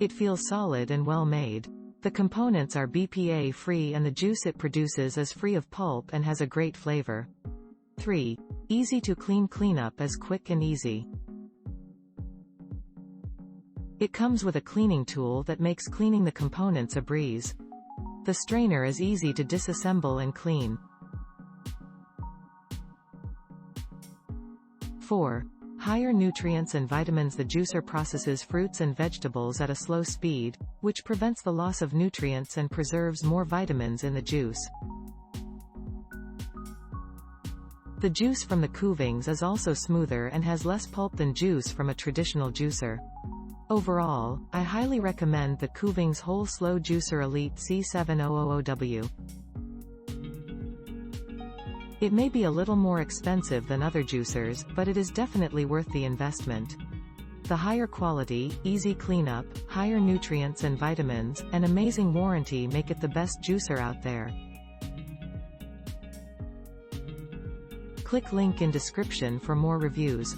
It feels solid and well made. The components are BPA-free and the juice it produces is free of pulp and has a great flavor. 3. Easy to clean. Cleanup is quick and easy. It comes with a cleaning tool that makes cleaning the components a breeze. The strainer is easy to disassemble and clean. 4. Higher nutrients and vitamins. The juicer processes fruits and vegetables at a slow speed, which prevents the loss of nutrients and preserves more vitamins in the juice. The juice from the Kuvings is also smoother and has less pulp than juice from a traditional juicer. Overall, I highly recommend the Kuvings Whole Slow Juicer Elite C700W. It may be a little more expensive than other juicers, but it is definitely worth the investment. The higher quality, easy cleanup, higher nutrients and vitamins, and amazing warranty make it the best juicer out there. Click link in description for more reviews.